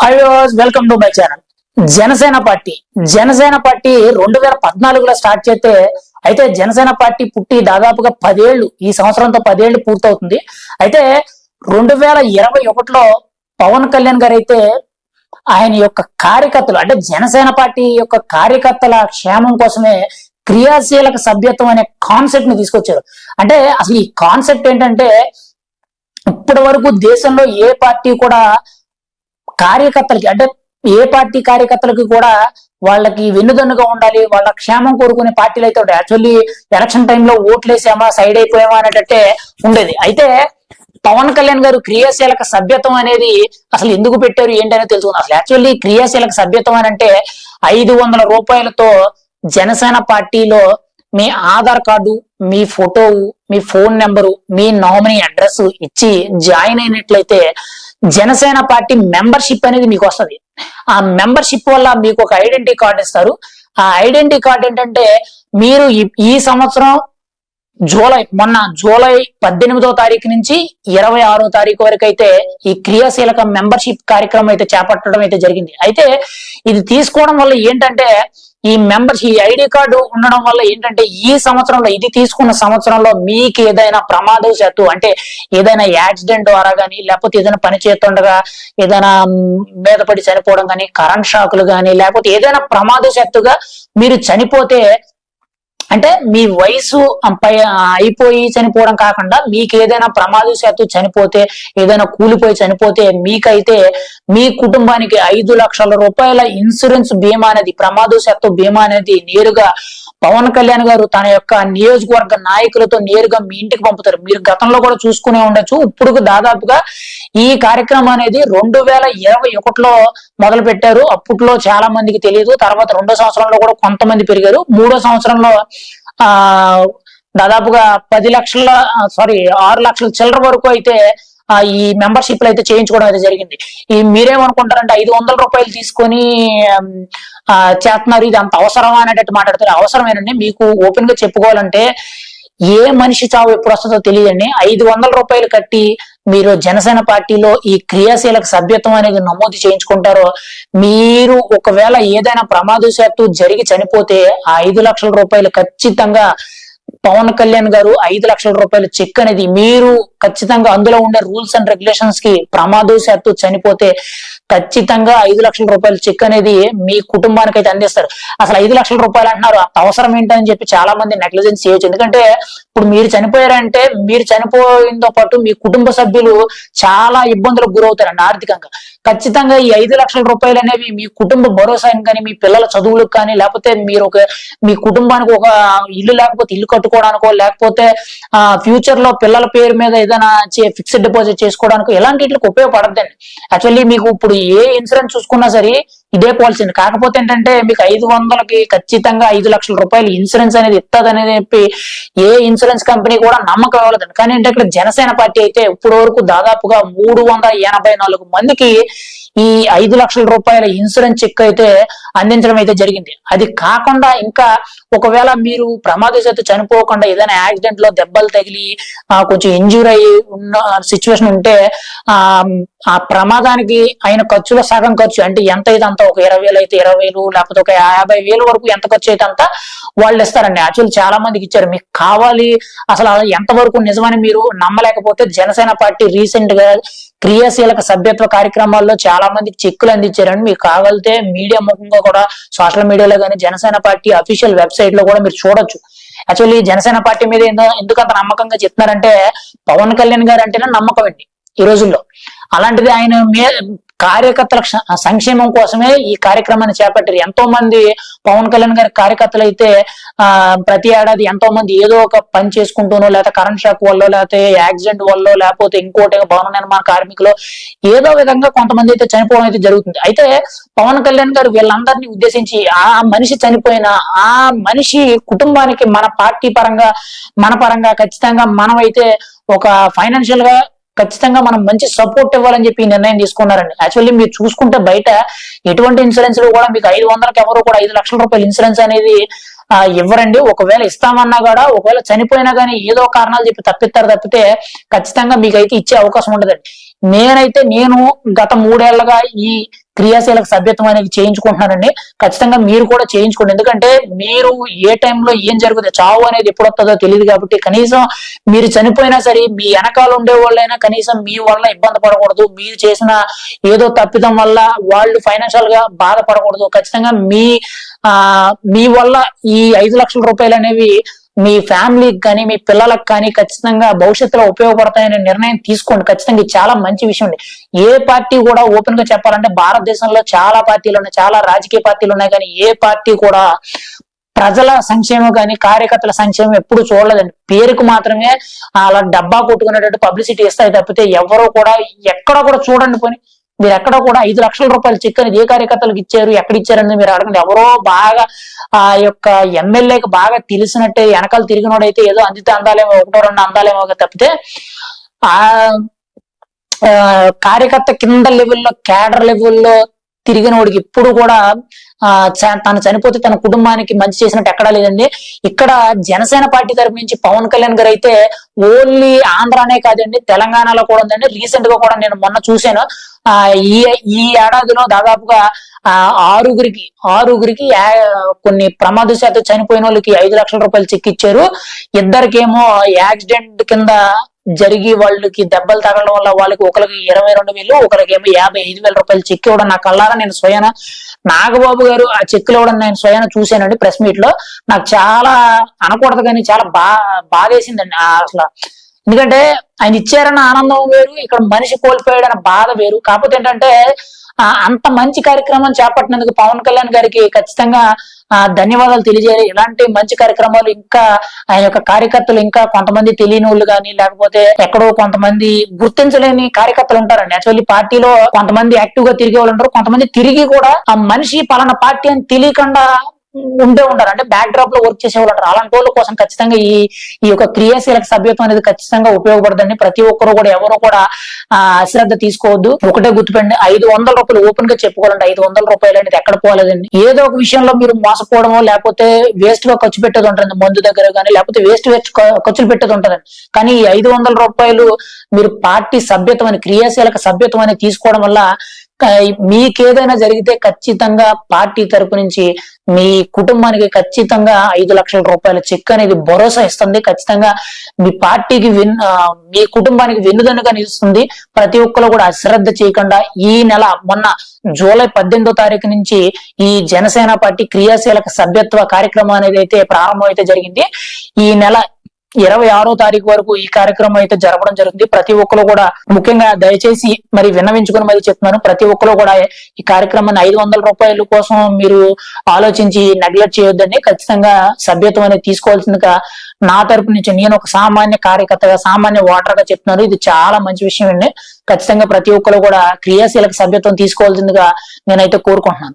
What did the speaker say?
Hi viewers, welcome to my channel. Janasena party 2014లో start చేస్తే అయితే జనసేన పార్టీ పుట్టి దాదాపుగా 10 ఏళ్ళు, ఈ సంవత్సరంతో 10 ఏళ్ళు పూర్తవుతుంది. అయితే 2021లో పవన్ కళ్యాణ్ గారు అయితే ఆయన యొక్క కార్యకర్తలు అంటే జనసేన పార్టీ యొక్క కార్యకర్తల క్షేమం కోసమే క్రియాశీలక సభ్యత్వం అనే కాన్సెప్ట్ ని తీసుకొచ్చారు. అంటే అసలు ఈ కాన్సెప్ట్ ఏంటంటే ఇప్పటి వరకు దేశంలో ఏ పార్టీ కూడా కార్యకర్తలకి అంటే ఏ పార్టీ కార్యకర్తలకి కూడా వాళ్ళకి వెన్నుదన్నుగా ఉండాలి, వాళ్ళ క్షేమం కోరుకునే పార్టీలు అయితే ఉంటాయి. యాక్చువల్లీ ఎలక్షన్ టైంలో ఓట్లేసామా సైడ్ అయిపోయామా అనేటట్టే ఉండేది. అయితే పవన్ కళ్యాణ్ గారు క్రియాశీలక సభ్యత్వం అనేది అసలు ఎందుకు పెట్టారు ఏంటనే తెలుసుకుందాం. అసలు యాక్చువల్లీ క్రియాశీలక సభ్యత్వం అని అంటే 500 రూపాయలతో జనసేన పార్టీలో మీ ఆధార్ కార్డు, మీ ఫోటో, మీ ఫోన్ నెంబరు, మీ నామినీ అడ్రస్ ఇచ్చి జాయిన్ అయినట్లయితే జనసేన పార్టీ మెంబర్షిప్ అనేది మీకు వస్తుంది. ఆ మెంబర్షిప్ వల్ల మీకు ఒక ఐడెంటిటీ కార్డు ఇస్తారు. ఆ ఐడెంటిటీ కార్డు ఏంటంటే మీరు ఈ సంవత్సరం మొన్న జూలై 18వ తారీఖు నుంచి 26వ తారీఖు వరకు అయితే ఈ క్రియాశీలక మెంబర్షిప్ కార్యక్రమం అయితే చేపట్టడం అయితే జరిగింది. అయితే ఇది తీసుకోవడం వల్ల ఏంటంటే ఈ ఐడి కార్డు ఉండడం వల్ల ఏంటంటే ఈ సంవత్సరంలో ఇది తీసుకున్న సంవత్సరంలో మీకు ఏదైనా ప్రమాదవశాత్తు అంటే ఏదైనా యాక్సిడెంట్ ద్వారా కానీ లేకపోతే ఏదైనా పని చేస్తుండగా ఏదైనా మీద పడి చనిపోవడం కానీ, కరెంట్ షాకులు కానీ, లేకపోతే ఏదైనా ప్రమాదవశాత్తుగా మీరు చనిపోతే అంటే మీ వయసు అయిపోయి చనిపోవడం కాకుండా మీకు ఏదైనా ప్రమాదవశాత్తు చనిపోతే, ఏదైనా కూలిపోయి చనిపోతే మీకైతే మీ కుటుంబానికి 5 లక్షల రూపాయల ఇన్సూరెన్స్ బీమా అనేది, ప్రమాదవశాత్తు బీమా అనేది నేరుగా పవన్ కళ్యాణ్ గారు తన యొక్క నియోజకవర్గ నాయకులతో నేరుగా మీ ఇంటికి పంపుతారు. మీరు గతంలో కూడా చూసుకునే ఉండొచ్చు. ఇప్పుడు దాదాపుగా ఈ కార్యక్రమం అనేది 2021లో మొదలు పెట్టారు. అప్పట్లో చాలా మందికి తెలియదు. తర్వాత 2వ సంవత్సరంలో కూడా కొంతమంది పెరిగారు. 3వ సంవత్సరంలో దాదాపుగా 6 లక్షల చిల్లర వరకు అయితే ఈ మెంబర్షిప్లు అయితే చేయించుకోవడం అయితే జరిగింది. ఈ మీరేమనుకుంటారంటే 500 రూపాయలు తీసుకొని చేస్తున్నారు, ఇది అంత అవసరమా అనేటట్టు మాట్లాడతారు. అవసరమేనండి. మీకు ఓపెన్ గా చెప్పుకోవాలంటే ఏ మనిషి చావు ఎప్పుడు వస్తుందో తెలియదండి. 500 రూపాయలు కట్టి మీరు జనసేన పార్టీలో ఈ క్రియాశీలక సభ్యత్వం అనేది నమోదు చేయించుకుంటారో, మీరు ఒకవేళ ఏదైనా ప్రమాదవశాత్తు జరిగి చనిపోతే ఆ 5 లక్షల రూపాయలు ఖచ్చితంగా పవన్ కళ్యాణ్ గారు 5 లక్షల రూపాయల చెక్ అనేది మీరు ఖచ్చితంగా అందులో ఉండే రూల్స్ అండ్ రెగ్యులేషన్స్ కి ప్రమాదవశాత్తు చనిపోతే ఖచ్చితంగా 5 లక్షల రూపాయల చెక్ అనేది మీ కుటుంబానికి అయితే అందిస్తారు. అసలు 5 లక్షల రూపాయలు అంటున్నారు, అంత అవసరం ఏంటని చెప్పి చాలా మంది నెగ్లిజెన్స్ చేయొచ్చు. ఎందుకంటే ఇప్పుడు మీరు చనిపోయారంటే మీరు చనిపోయిందో పాటు మీ కుటుంబ సభ్యులు చాలా ఇబ్బందులకు గురవుతారండి ఆర్థికంగా. ఖచ్చితంగా ఈ 5 లక్షల రూపాయలు అనేవి మీ కుటుంబ భరోసాని కానీ, మీ పిల్లల చదువులకు కానీ, లేకపోతే మీరు మీ కుటుంబానికి ఒక ఇల్లు లేకపోతే ఇల్లు కట్టుకోవడానికో, లేకపోతే ఫ్యూచర్ లో పిల్లల పేరు మీద ఏదైనా ఫిక్స్డ్ డిపాజిట్ చేసుకోవడానికో ఇలాంటి వీటికి ఉపయోగపడద్దండి. యాక్చువల్లీ మీకు ఇప్పుడు ఏ ఇన్సూరెన్స్ చూసుకున్నా సరే ఇదే పాలసీ. కాకపోతే ఏంటంటే మీకు 500కి ఖచ్చితంగా 5 లక్షల రూపాయలు ఇన్సూరెన్స్ అనేది ఇస్తుందని చెప్పి ఏ ఇన్సూరెన్స్ కంపెనీ కూడా నమ్మకం ఇవ్వలేదండి. కానీ అంటే ఇక్కడ జనసేన పార్టీ అయితే ఇప్పటి వరకు దాదాపుగా 384 మందికి ఈ 5 లక్షల రూపాయల ఇన్సూరెన్స్ చెక్ అయితే అందించడం అయితే జరిగింది. అది కాకుండా ఇంకా ఒకవేళ మీరు ప్రమాదవశాత్తు చనిపోకుండా ఏదైనా యాక్సిడెంట్ లో దెబ్బలు తగిలి కొంచెం ఇంజూర్ అయ్యి ఉన్న సిచ్యువేషన్ ఉంటే ఆ ప్రమాదానికి అయిన ఖర్చులో సగం ఖర్చు అంటే ఎంత అయితే అంత, ఒక 20,000 అయితే 20,000, లేకపోతే ఒక 50,000 వరకు ఎంత ఖర్చు అయితే అంతా వాళ్ళు ఇస్తారండి. యాక్చువల్లీ చాలా మందికి ఇచ్చారు. మీకు కావాలి అసలు ఎంత వరకు నిజమని మీరు నమ్మలేకపోతే జనసేన పార్టీ రీసెంట్ గా క్రియాశీలక సభ్యత్వ కార్యక్రమాల్లో చాలా మందికి చెక్కులు అందించారండి. మీకు కావాలితే మీడియా ముఖంగా కూడా సోషల్ మీడియాలో కానీ జనసేన పార్టీ అఫీషియల్ వెబ్సైట్ లో కూడా మీరు చూడొచ్చు. యాక్చువల్లీ జనసేన పార్టీ మీద ఎందుకంత నమ్మకంగా చెప్తున్నారంటే పవన్ కళ్యాణ్ గారు అంటేనే నమ్మకం అండి ఈ రోజుల్లో. అలాంటిది ఆయన కార్యకర్తల సంక్షేమం కోసమే ఈ కార్యక్రమాన్ని చేపట్టారు. ఎంతో మంది పవన్ కళ్యాణ్ గారి కార్యకర్తలు అయితే ప్రతి ఏడాది ఎంతో మంది ఏదో ఒక పని చేసుకుంటూనో, లేకపోతే కరెంట్ షాక్ వల్ల, లేకపోతే యాక్సిడెంట్ వల్ల, లేకపోతే ఇంకోటి భవన నిర్మాణ కార్మికులు ఏదో విధంగా కొంతమంది అయితే చనిపోవడం అయితే జరుగుతుంది. అయితే పవన్ కళ్యాణ్ గారు వీళ్ళందరినీ ఉద్దేశించి ఆ మనిషి చనిపోయిన ఆ మనిషి కుటుంబానికి మన పార్టీ పరంగా మన పరంగా ఖచ్చితంగా మనం అయితే ఒక ఫైనాన్షియల్ గా ఖచ్చితంగా మనం మంచి సపోర్ట్ ఇవ్వాలని చెప్పి నిర్ణయం తీసుకున్నారండి. యాక్చువల్లీ మీరు చూసుకుంటే బయట ఎటువంటి ఇన్సూరెన్స్ లో కూడా మీకు 500కి ఎవరు కూడా 5 లక్షల రూపాయల ఇన్సూరెన్స్ అనేది ఇవ్వరండి. ఒకవేళ ఇస్తామన్నా కూడా ఒకవేళ చనిపోయినా కానీ ఏదో కారణాలు చెప్పి తప్పిస్తారు తప్పితే ఖచ్చితంగా మీకు అయితే ఇచ్చే అవకాశం ఉండదండి. నేనైతే నేను గత 3 ఏళ్లుగా ఈ క్రియాశీలక సభ్యత్వం అనేది చేయించుకుంటున్నానండి. ఖచ్చితంగా మీరు కూడా చేయించుకోండి. ఎందుకంటే మీరు ఏ టైంలో ఏం జరుగుతుంది, చావు అనేది ఎప్పుడు వస్తుందో తెలియదు కాబట్టి కనీసం మీరు చనిపోయినా సరే మీ వెనకాల ఉండే వాళ్ళైనా కనీసం మీ వల్ల ఇబ్బంది పడకూడదు, మీరు చేసిన ఏదో తప్పిదం వల్ల వాళ్ళు ఫైనాన్షియల్ గా బాధపడకూడదు. ఖచ్చితంగా మీ వల్ల ఈ 5 లక్షల రూపాయలు అనేవి మీ ఫ్యామిలీకి కానీ మీ పిల్లలకు కానీ ఖచ్చితంగా భవిష్యత్తులో ఉపయోగపడతాయనే నిర్ణయం తీసుకోండి. ఖచ్చితంగా ఇది చాలా మంచి విషయం అండి. ఏ పార్టీ కూడా ఓపెన్ గా చెప్పాలంటే భారతదేశంలో చాలా పార్టీలు ఉన్నాయి, చాలా రాజకీయ పార్టీలు ఉన్నాయి, కానీ ఏ పార్టీ కూడా ప్రజల సంక్షేమం కానీ కార్యకర్తల సంక్షేమం ఎప్పుడు చూడలేదండి. పేరుకు మాత్రమే అలా డబ్బా కొట్టుకునేటట్టు పబ్లిసిటీ ఇస్తాయి తప్పితే ఎవరో కూడా ఎక్కడ కూడా చూడండి పోని మీరు ఎక్కడ కూడా 5 లక్షల రూపాయలు చెక్ అనేది ఏ కార్యకర్తలకు ఇచ్చారు, ఎక్కడ ఇచ్చారని మీరు అడగండి. ఎవరో బాగా ఆ యొక్క ఎమ్మెల్యేకి బాగా తెలిసినట్టే వెనకాల తిరిగినోడైతే ఏదో అందితే అందాలేమో, 1-2 అందాలేమో తప్పితే ఆ కార్యకర్త కింద లెవెల్లో క్యాడర్ లెవెల్లో తిరిగిన వాడికి ఇప్పుడు కూడా తను చనిపోతే తన కుటుంబానికి మంచి చేసినట్టు ఎక్కడా లేదండి. ఇక్కడ జనసేన పార్టీ తరపు నుంచి పవన్ కళ్యాణ్ గారు అయితే ఓన్లీ ఆంధ్రానే కాదండి, తెలంగాణలో కూడా ఉందండి. రీసెంట్ గా కూడా నేను మొన్న చూశాను. ఈ ఈ ఏడాదిలో దాదాపుగా ఆరుగురికి కొన్ని ప్రమాదశాత్తు చనిపోయిన వాళ్ళకి 5 లక్షల రూపాయలు చెక్ ఇచ్చారు. ఇద్దరికేమో యాక్సిడెంట్ కింద జరిగి వాళ్ళకి దెబ్బలు తగలడం వల్ల వాళ్ళకి ఒకరికి 22,000, ఒకరికేమో 55,000 రూపాయలు చెక్ ఇవ్వడం నా కళ్ళారా నేను స్వయాన నాగబాబు గారు ఆ చెక్కులు ఇవ్వడం నేను స్వయాన చూశానండి ప్రెస్ మీట్ లో. నాకు చాలా అనకూడదు కానీ చాలా బాధేసిందండి అసలు. ఎందుకంటే ఆయన ఇచ్చారన్న ఆనందం వేరు, ఇక్కడ మనిషి కోల్పోయాడన్న బాధ వేరు. కాకపోతే ఏంటంటే అంత మంచి కార్యక్రమం చేపట్టినందుకు పవన్ కళ్యాణ్ గారికి ఖచ్చితంగా ధన్యవాదాలు తెలియజేయాలి. ఇలాంటి మంచి కార్యక్రమాలు ఇంకా ఆయన యొక్క కార్యకర్తలు ఇంకా కొంతమంది తెలియని వాళ్ళు కానీ లేకపోతే ఎక్కడో కొంతమంది గుర్తించలేని కార్యకర్తలు ఉంటారండి. యాక్చువల్లీ పార్టీలో కొంతమంది యాక్టివ్ గా తిరిగే వాళ్ళు ఉంటారు, కొంతమంది తిరిగి కూడా ఆ మనిషి పలానా పార్టీ అని తెలియకుండా ఉంటారు, అంటే బ్యాక్ డ్రాప్ లో వర్క్ చేసే వాళ్ళు ఉంటారు. అలాంటి వాళ్ళ కోసం ఖచ్చితంగా ఈ యొక్క క్రియాశీలక సభ్యత్వం అనేది ఖచ్చితంగా ఉపయోగపడుతుంది. ప్రతి ఒక్కరు కూడా ఎవరు కూడా అశ్రద్ధ తీసుకోవద్దు. ఒకటే గుర్తుపెట్టండి, 500 రూపాయలు ఓపెన్ గా చెప్పుకోవాలంటే 500 రూపాయలు అనేది ఎక్కడ పోలేదండి. ఏదో ఒక విషయంలో మీరు మోసపోవడమో లేకపోతే వేస్ట్ గా ఖర్చు పెట్టేది ఉంటుంది, మందు దగ్గర కానీ లేకపోతే వేస్ట్ ఖర్చులు పెట్టేది ఉంటుందండి. కానీ ఈ 500 రూపాయలు మీరు పార్టీ సభ్యత్వం అని క్రియాశీలక సభ్యత్వం అని తీసుకోవడం వల్ల మీకేదైనా జరిగితే ఖచ్చితంగా పార్టీ తరపు నుంచి మీ కుటుంబానికి ఖచ్చితంగా 5 లక్షల రూపాయల చెక్ అనేది భరోసా ఇస్తుంది. ఖచ్చితంగా మీ పార్టీకి మీ కుటుంబానికి వెన్నుదన్నుగా నిలుస్తుంది. ప్రతి ఒక్కరు కూడా అశ్రద్ధ చేయకుండా ఈ నెల మొన్న జూలై 18వ తారీఖు నుంచి ఈ జనసేన పార్టీ క్రియాశీలక సభ్యత్వ కార్యక్రమం అనేది అయితే ప్రారంభం అయితే జరిగింది. ఈ నెల 26వ తారీఖు వరకు ఈ కార్యక్రమం అయితే జరపడం జరుగుతుంది. ప్రతి ఒక్కరు కూడా ముఖ్యంగా దయచేసి మరి విన్నవించుకుని మరి చెప్తున్నాను, ప్రతి ఒక్కరు కూడా ఈ కార్యక్రమాన్ని 500 రూపాయల కోసం మీరు ఆలోచించి నెగ్లెక్ట్ చేయొద్దండి. ఖచ్చితంగా సభ్యత్వం అనేది తీసుకోవాల్సిందిగా నా తరపు నుంచి నేను ఒక సామాన్య కార్యకర్తగా సామాన్య ఓటర్ గా చెప్తున్నాను. ఇది చాలా మంచి విషయం అండి. ఖచ్చితంగా ప్రతి ఒక్కరు కూడా క్రియాశీలక సభ్యత్వం తీసుకోవాల్సిందిగా నేనైతే కోరుకుంటున్నాను.